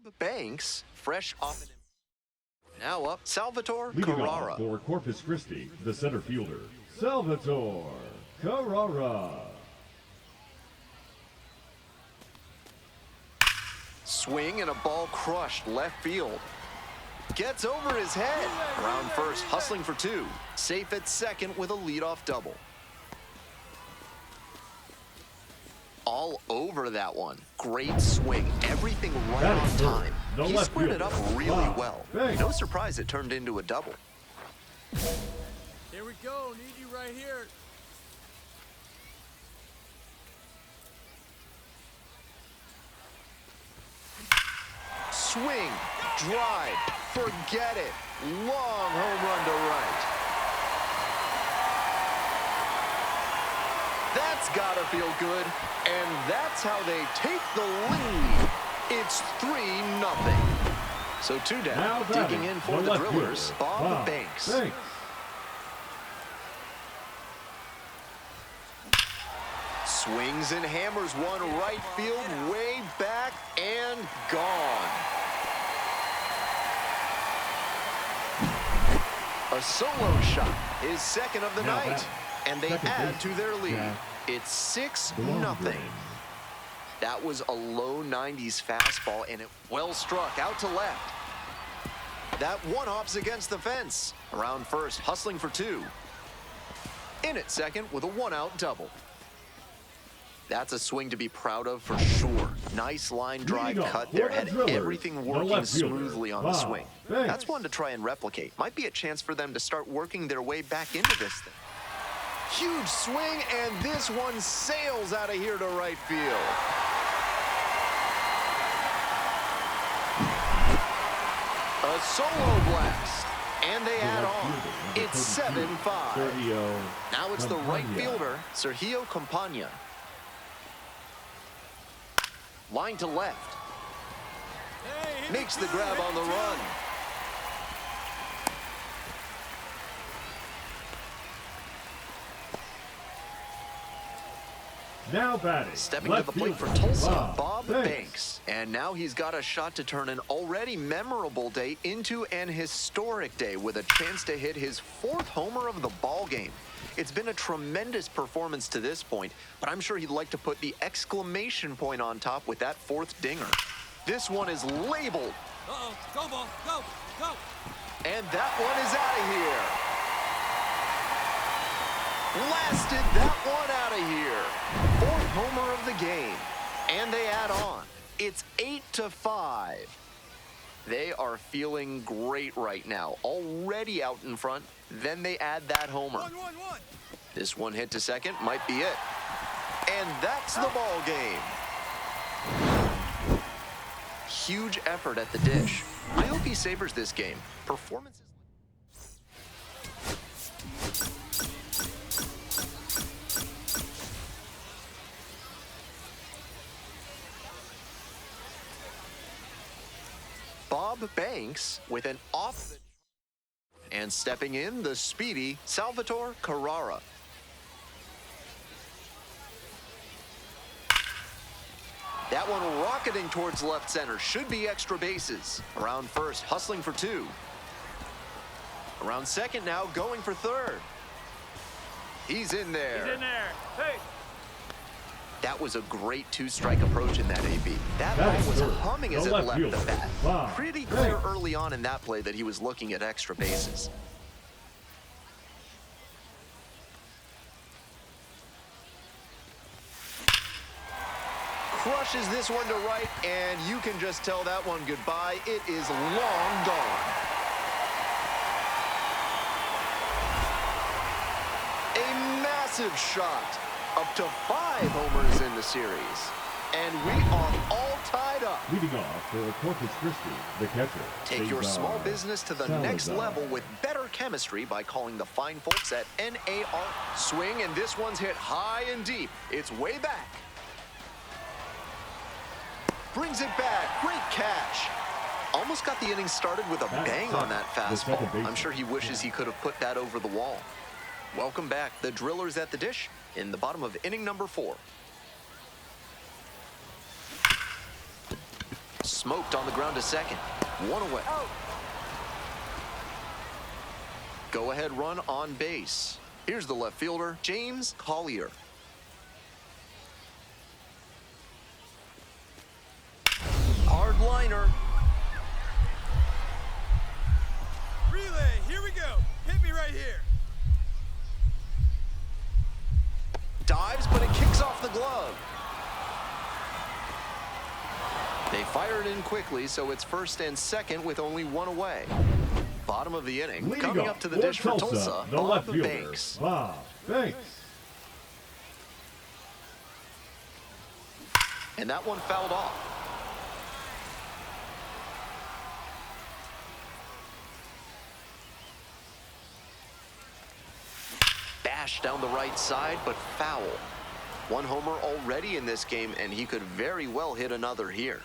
Bob Banks, fresh off an... Now up, Salvatore Leading Carrara. off for Corpus Christi, the center fielder, Salvatore Carrara. Swing and a ball crushed left field. Gets over his head. Around first, hustling for two. Safe at second with a leadoff double. All over that one. Great swing. Everything right on time. He squared it up really well. No surprise it turned into a double. Here we go. Need you right here. Swing. Drive. Forget it. Long home run to right. That's gotta feel good. And that's how they take the lead. It's 3-0. So two down. Digging in for the Drillers, Bob Banks. Swings and hammers one right field, way back and gone. A solo shot, his second of the night, and they add to their lead. It's 6-0. That was a low 90s fastball, and it well struck out to left. That one hops against the fence. Around first, hustling for two. In at second with a one-out double. That's a swing to be proud of for sure. Nice line drive cut there. Had everything working smoothly on the swing. That's one to try and replicate. Might be a chance for them to start working their way back into this thing. Huge swing, and this one sails out of here to right field. A solo blast, and they add on. It's 7-5. Now it's the right fielder, Sergio Campagna. Line to left. Makes the grab on the run. Now batting. Stepping to the plate for Tulsa, Bob Banks. And now he's got a shot to turn an already memorable day into an historic day with a chance to hit his 4th homer of the ball game. It's been a tremendous performance to this point, but I'm sure he'd like to put the exclamation point on top with that 4th dinger. This one is labeled. Uh-oh. Go, ball. Go. Go. And that one is out of here. Blasted that one out of here. 4th homer of the game. And they add on. It's 8-5. They are feeling great right now. Already out in front. Then they add that homer. 1-1-1. This one hit to second might be it. And that's the ball game. Huge effort at the dish. I hope he savors this game. Performances. Bob Banks with an off the... And stepping in, the speedy Salvatore Carrara. That one rocketing towards left center. Should be extra bases. Around first, hustling for two. Around second now, going for third. He's in there. He's in there. Hey. That was a great two-strike approach in that AB. That ball was humming as it left the bat. Pretty clear early on in that play that he was looking at extra bases. Crushes this one to right, and you can just tell that one goodbye. It is long gone. A massive shot. Up to 5 homers in the series. And we are all tied up. Leading off for Corpus Christi, the catcher. Take your small business to the next level with better chemistry by calling the fine folks at NAR. Swing, and this one's hit high and deep. It's way back. Brings it back. Great catch. Almost got the inning started with a bang on that fastball. I'm sure he wishes he could have put that over the wall. Welcome back. The Drillers at the dish in the bottom of inning number 4. Smoked on the ground to second. One away. Go-ahead run on base. Here's the left fielder, James Collier. Hard liner. Relay, here we go. Hit me right here. Dives, but it kicks off the glove. They fire it in quickly, so it's first and second with only one away. Bottom of the inning. Leading Coming off up to the dish for Tulsa, the Bob left fielder, Banks. Bob Banks. And that one fouled off. Bash down the right side, but foul. One homer already in this game, and he could very well hit another here.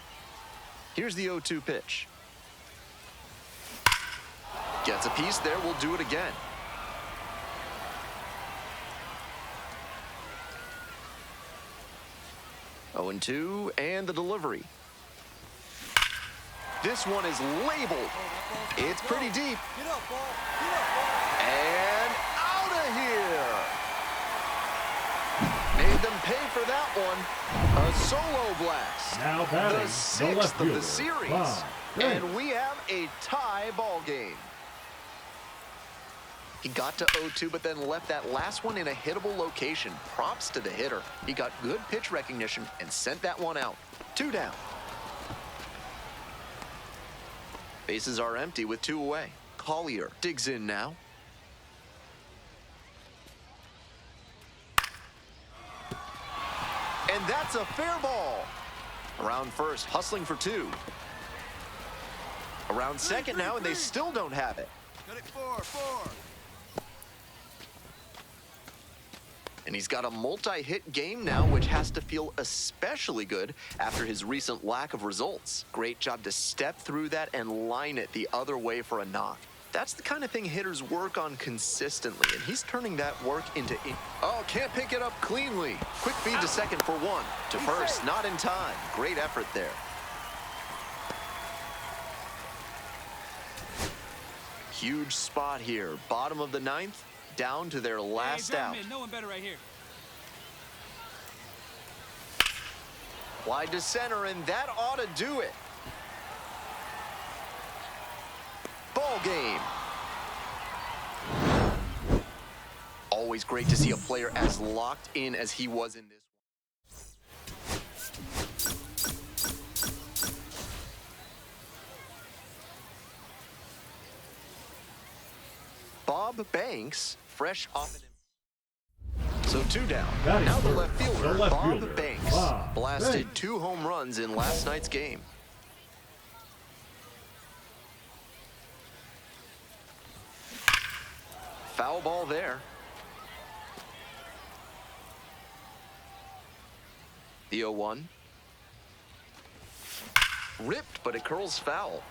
Here's the 0-2 pitch. Gets a piece there, we'll do it again. Oh, 0-2, and the delivery. This one is labeled. It's pretty deep. Get up, ball. Get up, ball. And out of here. Made them pay for that one. A solo blast. Now batting, The the sixth left of fielder, the series. Bob Banks. And we have a tie ball game. He got to 0-2, but then left that last one in a hittable location. Props to the hitter. He got good pitch recognition and sent that one out. 2 down. Bases are empty with 2 away. Collier digs in now. And that's a fair ball. Around first, hustling for 2. Around second now, and they still don't have it. Got it 4. And he's got a multi-hit game now, which has to feel especially good after his recent lack of results. Great job to step through that and line it the other way for a knock. That's the kind of thing hitters work on consistently, and he's turning that work into... Oh, can't pick it up cleanly. Quick feed to second for 1. To first, not in time. Great effort there. Huge spot here. Bottom of the 9th. Down to their last out. No one better right here. Wide to center, and that ought to do it. Ball game. Always great to see a player as locked in as he was in this one. Bob Banks, fresh off an... So 2 down. Now the left fielder, Bob Banks, blasted 2 home runs in last night's game. Foul ball there. The 0-1. Ripped, but it curls foul.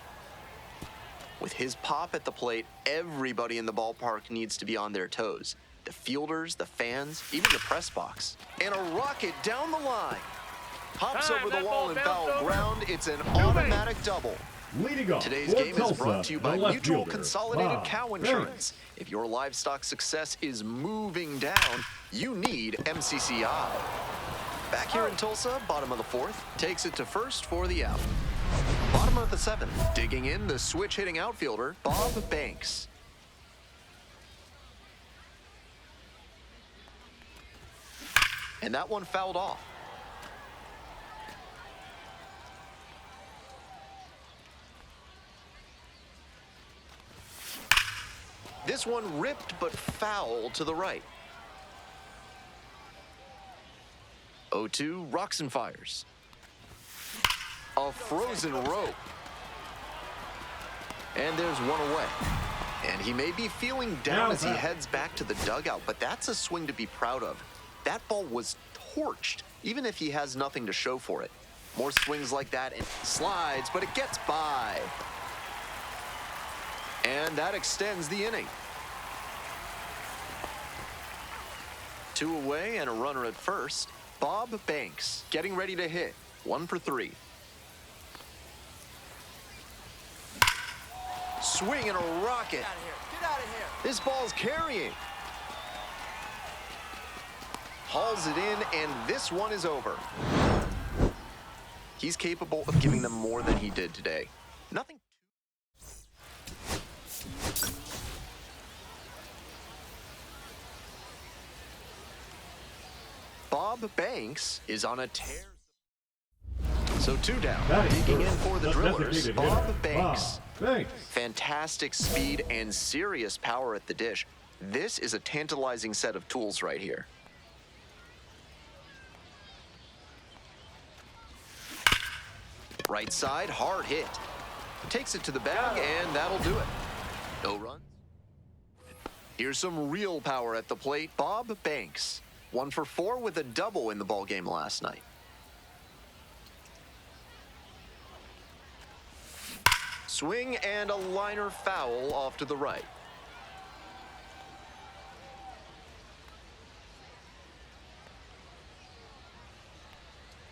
With his pop at the plate, everybody in the ballpark needs to be on their toes. The fielders, the fans, even the press box. And a rocket down the line. Pops over the wall and foul ground. It's an automatic double. Leading off Today's for game is Tulsa, brought to you by the left Mutual fielder, Consolidated Bob Cow Banks. Insurance. If your livestock success is moving down, you need MCCI. Back here in Tulsa, bottom of the 4th, takes it to first for the out. Bottom of the 7th, digging in the switch-hitting outfielder, Bob Banks. And that one fouled off. This one ripped but foul to the right. 0-2, rocks and fires. A frozen rope. And there's one away. And he may be feeling down as he heads back to the dugout, but that's a swing to be proud of. That ball was torched, even if he has nothing to show for it. More swings like that and slides, but it gets by. And that extends the inning. 2 away and a runner at first. Bob Banks getting ready to hit. 1 for 3. swing and a rocket. Get out of here. Get out of here. This ball's carrying. Hauls it in, and this one is over. He's capable of giving them more than he did today. Nothing. Bob Banks is on a tear. So 2 down. Digging in for the Drillers, Bob Banks. Fantastic speed and serious power at the dish. This is a tantalizing set of tools right here. Right side, hard hit. Takes it to the bag, and that'll do it. No runs. Here's some real power at the plate, Bob Banks. 1 for 4 with a double in the ballgame last night. Swing and a liner foul off to the right.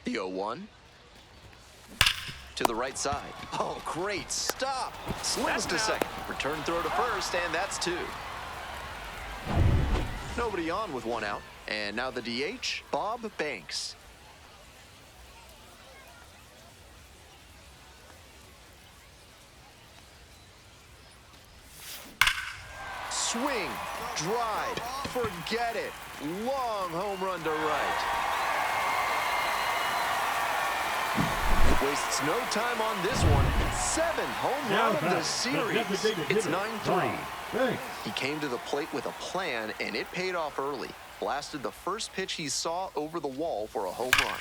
The 0-1. To the right side. Oh, great stop. Slings to second. Return throw to first, and that's 2. Nobody on with 1 out. And now the DH, Bob Banks. Swing, drive, forget it. Long home run to right. Wastes no time on this one. 7th home run of the series. It's 9-3. He came to the plate with a plan, and it paid off early. Blasted the first pitch he saw over the wall for a home run.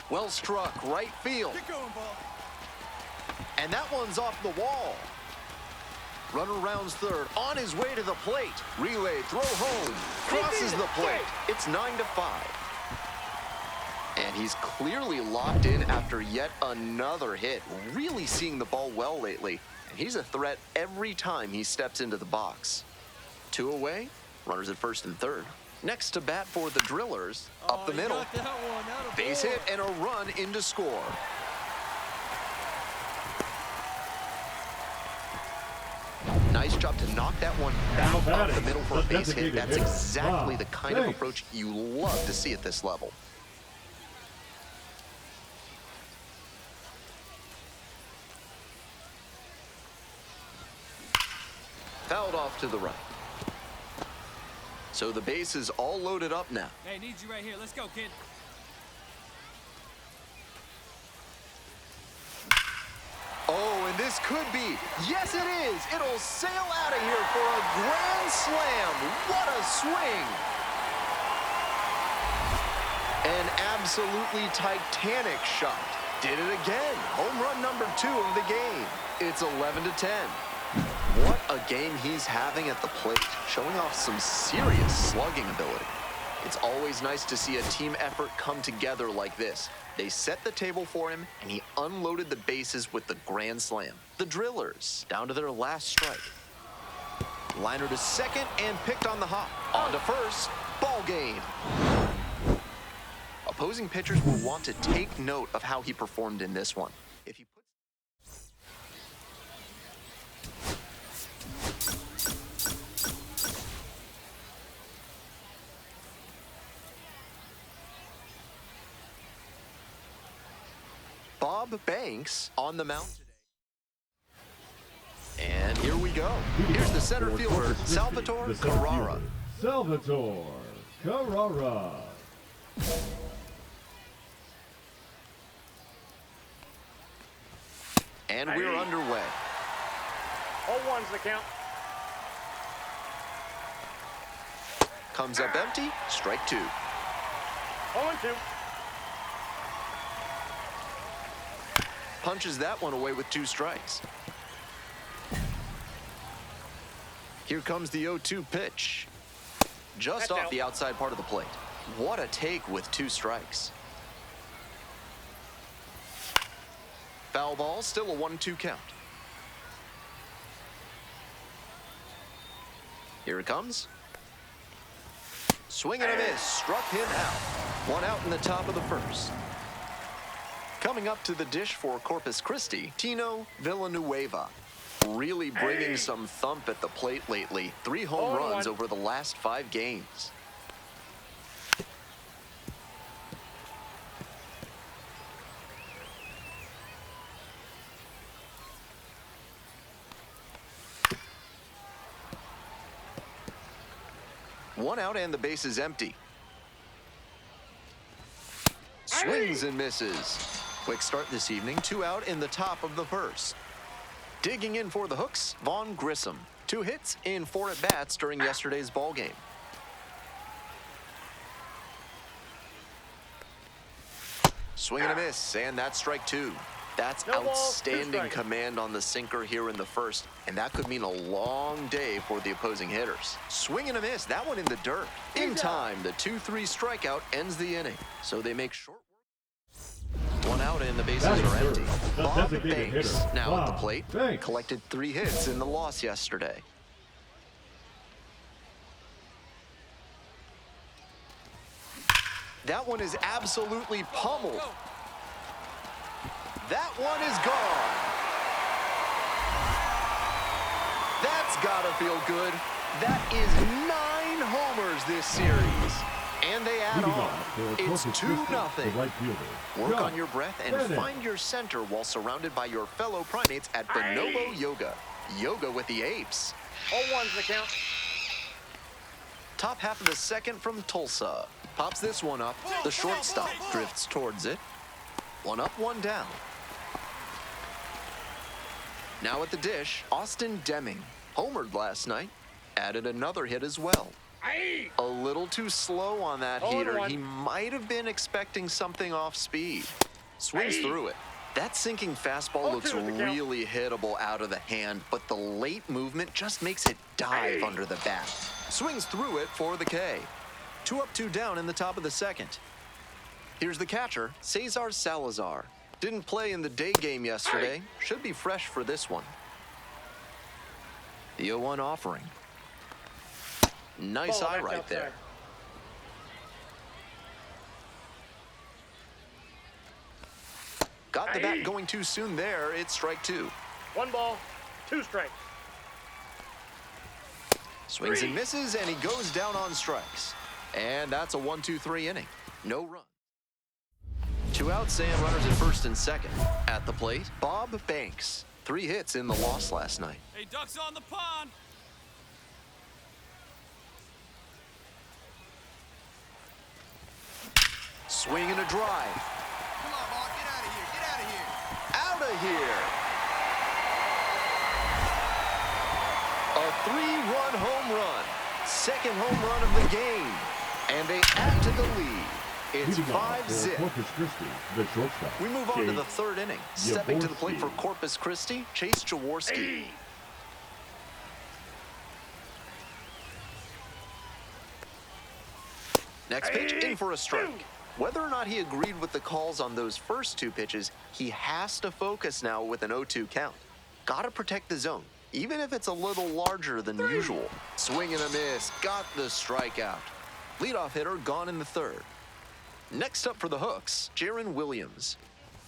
Well struck, right field. Get going, ball. And that one's off the wall. Runner rounds third, on his way to the plate. Relay, throw home, crosses the plate. It's 9-5. And he's clearly locked in after yet another hit. Really seeing the ball well lately. And he's a threat every time he steps into the box. 2 away, runners at first and third. Next to bat for the Drillers, up the middle. Got that one. Base hit and a run in to score. Nice job to knock that one back up the middle for a base hit. That's exactly the kind of approach you love to see at this level. Fouled off to the right. So the base is all loaded up now. Hey, need you right here. Let's go, kid. Oh, and this could be. Yes, it is. It'll sail out of here for a grand slam. What a swing. An absolutely titanic shot. Did it again. Home run number 2 of the game. It's 11-10. What a game he's having at the plate, showing off some serious slugging ability. It's always nice to see a team effort come together like this. They set the table for him, and he unloaded the bases with the grand slam. The Drillers, down to their last strike. Liner to second and picked on the hop. On to first, ball game. Opposing pitchers will want to take note of how he performed in this one. If he puts Bob Banks on the mound today. And here we go. Here's the center fielder, Salvatore Carrara. Salvatore Carrara. And we're underway. 0-1's the count. Comes up empty, strike 2. 0-2. Punches that one away with 2 strikes. Here comes the 0-2 pitch. Just off the outside part of the plate. What a take with 2 strikes. Foul ball, still a 1-2 count. Here it comes. Swing and a miss, struck him out. 1 out in the top of the first. Coming up to the dish for Corpus Christi, Tino Villanueva. Really bringing some thump at the plate lately. 3 home runs over the last 5 games. One out and the base is empty. Swings and misses. Quick start this evening. 2 out in the top of the first. Digging in for the hooks, Vaughn Grissom. 2 hits in 4 at-bats during yesterday's ballgame. Swing and a miss, and that's strike 2. That's outstanding command on the sinker here in the first, and that could mean a long day for the opposing hitters. Swing and a miss, that one in the dirt. In time, the 2-3 strikeout ends the inning, so they make short work. 1 out and the bases are empty. Bob Banks now at the plate. Collected 3 hits in the loss yesterday. That one is absolutely pummeled. That one is gone. That's gotta feel good. That is 9 homers this series. And they add on. It's 2-0. Work on your breath and find your center while surrounded by your fellow primates at Bonobo Yoga. Yoga with the apes. 0-1's the count. Top half of the second from Tulsa. Pops this one up. The shortstop drifts towards it. 1 up, 1 down. Now at the dish, Austin Deming. Homered last night. Added another hit as well. A little too slow on that heater. He might have been expecting something off speed. Swings through it. That sinking fastball looks really hittable out of the hand, but the late movement just makes it dive under the bat. Swings through it for the K. 2 up, 2 down in the top of the second. Here's the catcher, Cesar Salazar. Didn't play in the day game yesterday. Should be fresh for this one. The 0-1 offering. Nice eye right there. Got the bat going too soon there. It's strike 2. 1 ball, 2 strikes. Swings and misses, and he goes down on strikes. And that's a 1-2-3 inning. No run. 2 outs and runners at first and second. At the plate, Bob Banks. 3 hits in the loss last night. Hey, ducks on the pond. Swing and a drive. Come on, Mark, get out of here. Get out of here. Out of here. A 3-run home run. Second home run of the game. And they add to the lead. It's 5-zip. We move on to the third inning. Stepping to the plate for Corpus Christi, Chase Jaworski. Next pitch, in for a strike. Whether or not he agreed with the calls on those first 2 pitches, he has to focus now with an 0-2 count. Gotta protect the zone, even if it's a little larger than usual. Swing and a miss, got the strikeout. Leadoff hitter gone in the third. Next up for the hooks, Jaron Williams.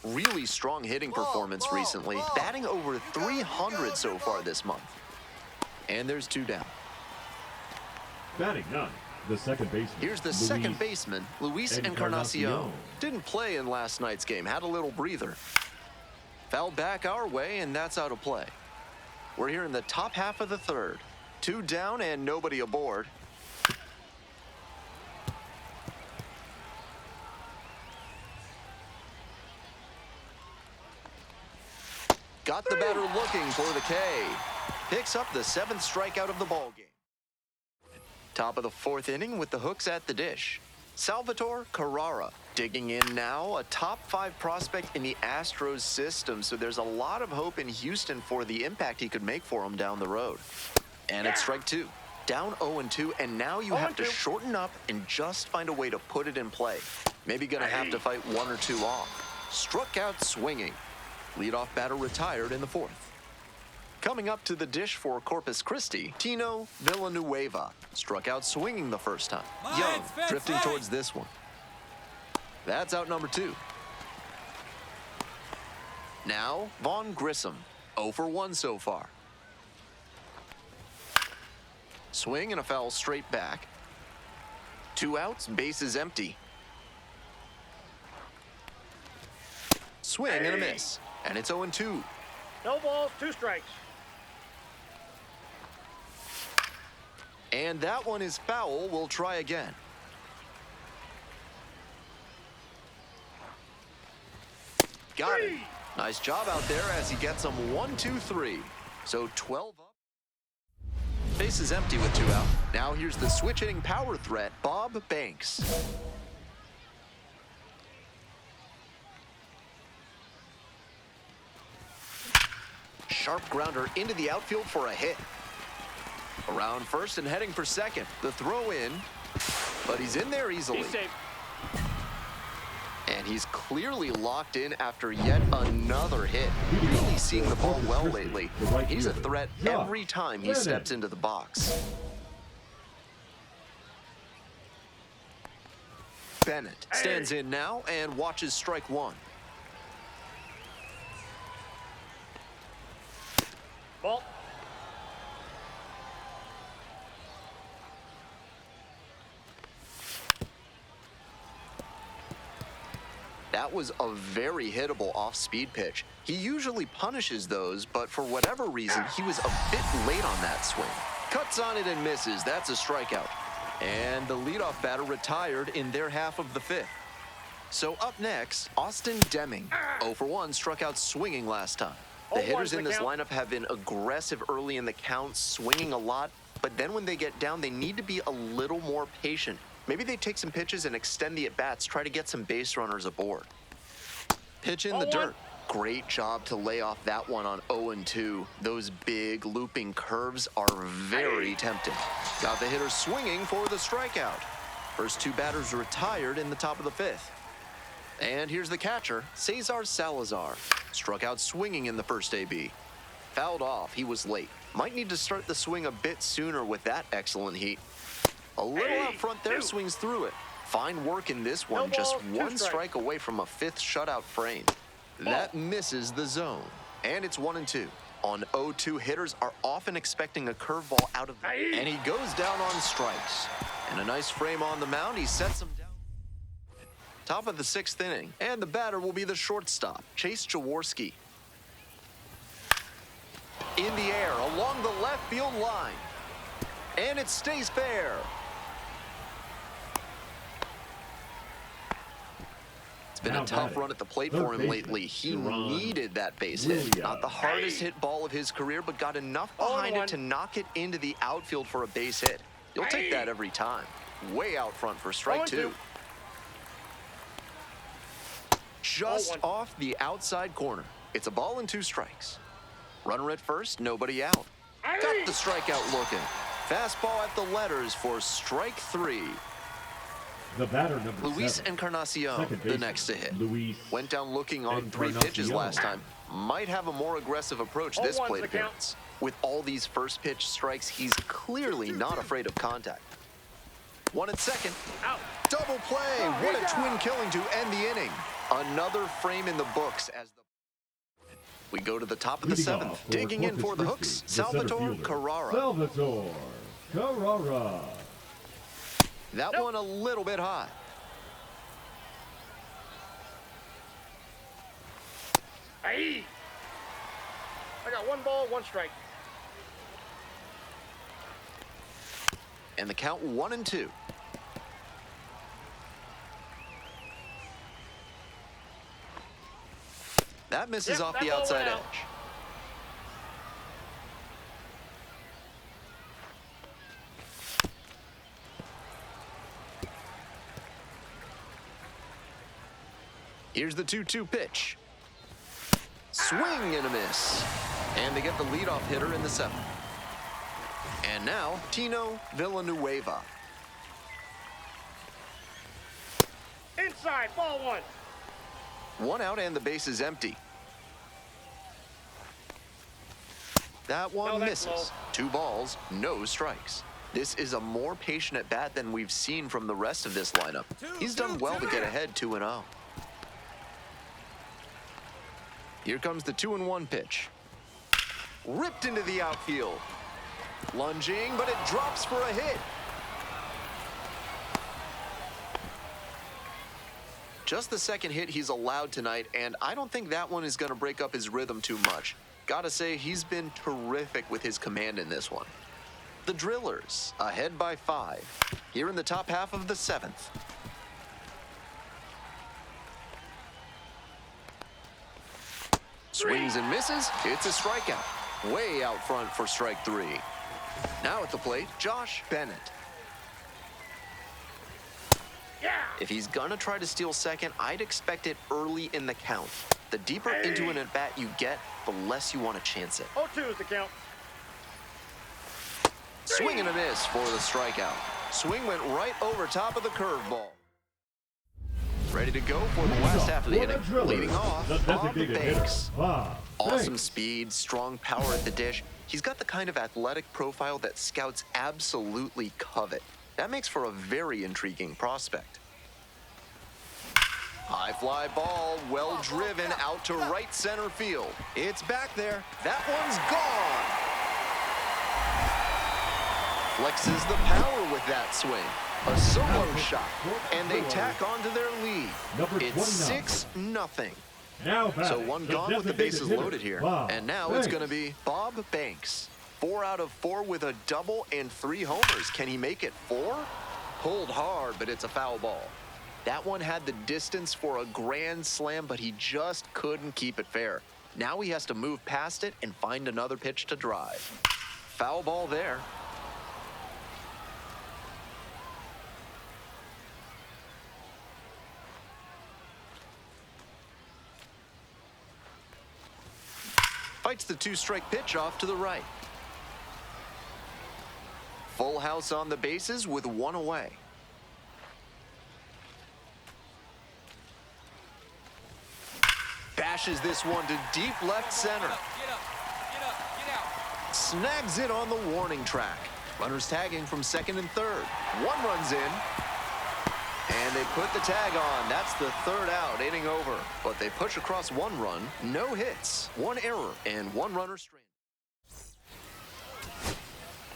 Really strong hitting performance recently, batting over 300 so far this month. And there's 2 down. Batting 9. The second baseman. Here's the second baseman, Luis Encarnacion. Didn't play in last night's game, had a little breather. Fouled back our way, and that's out of play. We're here in the top half of the third. 2 down and nobody aboard. Got the batter looking for the K. Picks up the 7th strikeout of the ballgame. Top of the 4th inning with the hooks at the dish. Salvatore Carrara digging in now, a top 5 prospect in the Astros system, so there's a lot of hope in Houston for the impact he could make for him down the road. And it's strike 2. Down 0-2, and now you have to shorten up and just find a way to put it in play. Maybe gonna have to fight 1 or 2 off. Struck out swinging. Leadoff batter retired in the 4th. Coming up to the dish for Corpus Christi, Tino Villanueva. Struck out swinging the first time. Young drifting towards this one. That's out number 2. Now, Vaughn Grissom. 0 for 1 so far. Swing and a foul straight back. 2 outs, bases empty. Swing and a miss. And it's 0-2. No balls, 2 strikes. And that one is foul. We'll try again. Got it. Nice job out there as he gets them 1-2-3. So 12 up. Base is empty with 2 out. Now here's the switch hitting power threat, Bob Banks. Sharp grounder into the outfield for a hit. Around first and heading for second. The throw in, but he's in there easily. He's safe. And he's clearly locked in after yet another hit. Really seeing the ball well lately. He's a threat every time he steps into the box. Bennett stands in now and watches strike 1. Ball. That was a very hittable off-speed pitch. He usually punishes those, but for whatever reason, he was a bit late on that swing. Cuts on it and misses. That's a strikeout. And the leadoff batter retired in their half of the 5th. So up next, Austin Deming. 0 for 1, struck out swinging last time. The hitters in this lineup have been aggressive early in the count, swinging a lot, but then when they get down, they need to be a little more patient. Maybe they take some pitches and extend the at-bats, try to get some base runners aboard. Pitch in the dirt. Great job to lay off that one on 0-2. Those big looping curves are very tempting. Got the hitter swinging for the strikeout. First 2 batters retired in the top of the 5th. And here's the catcher, Cesar Salazar. Struck out swinging in the first AB. Fouled off, he was late. Might need to start the swing a bit sooner with that excellent heat. A little out front there, swings through it. Fine work in this one, just 1 strike away from a 5th shutout frame. That misses the zone, and it's 1-2. On 0-2, hitters are often expecting a curveball out of the... And he goes down on strikes. And a nice frame on the mound, he sets him down. Top of the 6th inning, and the batter will be the shortstop, Chase Jaworski. In the air, along the left field line. And it stays fair. It's been a tough run at the plate for him lately. He needed that base hit. Not the hardest hit ball of his career, but got enough behind it to knock it into the outfield for a base hit. You'll take that every time. Way out front for strike 2. Just off the outside corner. It's a ball and 2 strikes. Runner at first, nobody out. Got the strikeout looking. Fastball at the letters for strike 3. The batter number Luis 7. Encarnacion, the next to hit. Luis Went down looking on 3 pitches last time. Might have a more aggressive approach this plate appearance. With all these first pitch strikes, he's clearly not afraid of contact. 1 at second. Out. Double play. What a twin killing to end the inning. Another frame in the books as the... We go to the top of the 7th. Digging in for the hooks, Salvatore Carrara. Salvatore Carrara. That one a little bit high. I got 1 ball, 1 strike. And the count 1-2. That misses off the outside edge. Here's the 2-2 pitch. Swing and a miss. And they get the leadoff hitter in the 7th. And now, Tino Villanueva. Inside, ball 1. 1 out and the base is empty. That one misses. 2 balls, no strikes. This is a more patient at bat than we've seen from the rest of this lineup. He's done well to get ahead 2-0. Here comes the 2-1 pitch. Ripped into the outfield. Lunging, but it drops for a hit. Just the second hit he's allowed tonight, and I don't think that one is going to break up his rhythm too much. Gotta say, he's been terrific with his command in this one. The Drillers, ahead by 5, here in the top half of the 7th. Swings and misses. It's a strikeout. Way out front for strike 3. Now at the plate, Josh Bennett. Yeah. If he's gonna try to steal second, I'd expect it early in the count. The deeper into an at-bat you get, the less you want to chance it. 0-2 is the count. Swing and a miss for the strikeout. Swing went right over top of the curveball. Ready to go for the last half of the inning. Leading off, Bob Banks. Awesome speed, strong power at the dish. He's got the kind of athletic profile that scouts absolutely covet. That makes for a very intriguing prospect. High fly ball, well driven out to right center field. It's back there. That one's gone. Flexes the power with that swing. A solo shot, and they tack on to their lead. It's 6-0. So one gone with the bases loaded here. And now it's going to be Bob Banks. 4 out of 4 with a double and 3 homers. Can he make it 4? Pulled hard, but it's a foul ball. That one had the distance for a grand slam, but he just couldn't keep it fair. Now he has to move past it and find another pitch to drive. Foul ball there. Fights the 2-strike pitch off to the right. Full house on the bases with 1 away. Bashes this one to deep left center. Get up, get out. Snags it on the warning track. Runners tagging from second and third. 1 runs in. And they put the tag on. That's the 3rd out, inning over. But they push across 1 run, no hits, 1 error, and 1 runner stranded.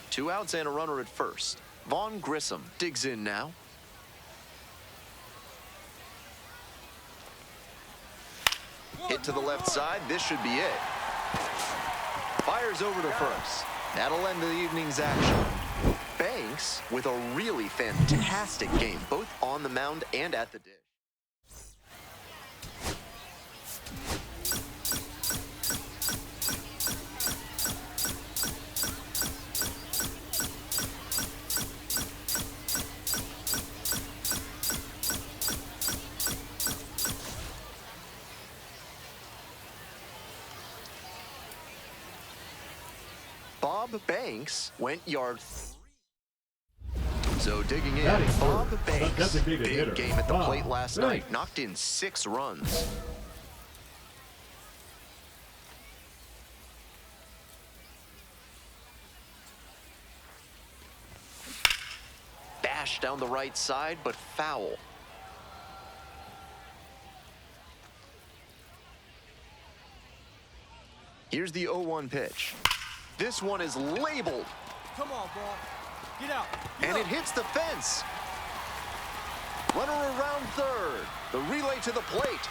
2 outs and a runner at first. Vaughn Grissom digs in now. Hit to the left side. This should be it. Fires over to first. That'll end the evening's action. Banks with a really fantastic game, both on the mound and at the dish. Bob Banks went yard 3. So digging in, Bob Banks. Big game at the plate last night. Knocked in 6 runs. Bash down the right side, but foul. Here's the 0-1 pitch. This one is labeled. Come on, ball. Get out. And it hits the fence. Runner around third. The relay to the plate.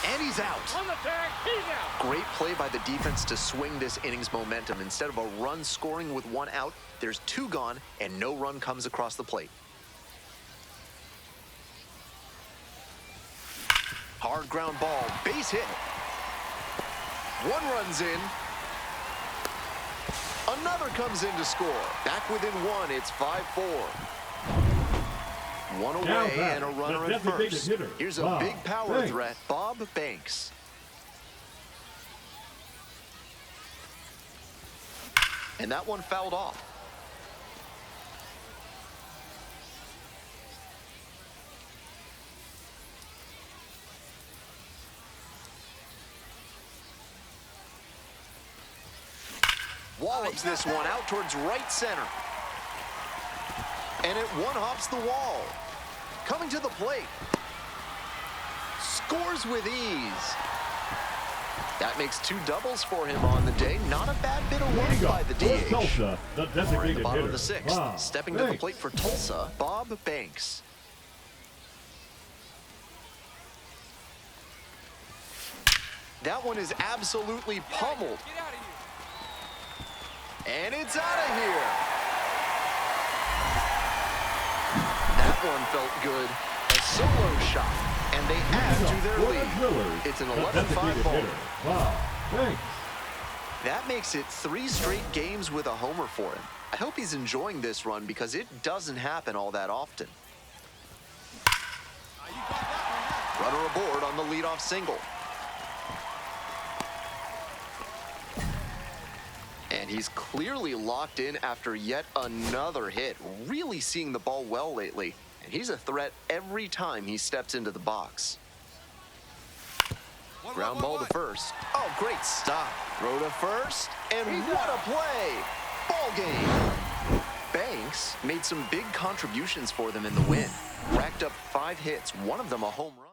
And he's out. On the tag, he's out. Great play by the defense to swing this inning's momentum. Instead of a run scoring with 1 out, there's 2 gone, and no run comes across the plate. Hard ground ball, base hit. 1 runs in. Another comes in to score. Back within 1, it's 5-4. 1 away and a runner at first. Here's a big power threat, Bob Banks. And that one fouled off. Wallops this one out towards right center. And it one-hops the wall. Coming to the plate. Scores with ease. That makes 2 doubles for him on the day. Not a bad bit of work by the DH. Tulsa, the We're in designated the bottom hitter. of the 6th. Bob Stepping to the Banks. plate for Tulsa, Bob Banks. That one is absolutely pummeled. Get out of here. And it's out of here. That one felt good. A solo shot. And they add to their lead. It's an 11-5 ball. Wow, thanks. That makes it 3 straight games with a homer for him. I hope he's enjoying this run because it doesn't happen all that often. Runner aboard on the leadoff single. And he's clearly locked in after yet another hit. Really seeing the ball well lately. And he's a threat every time he steps into the box. Ground ball to first. Oh, great stop. Throw to first. And what a play. Ball game. Banks made some big contributions for them in the win. Racked up 5 hits, one of them a home run.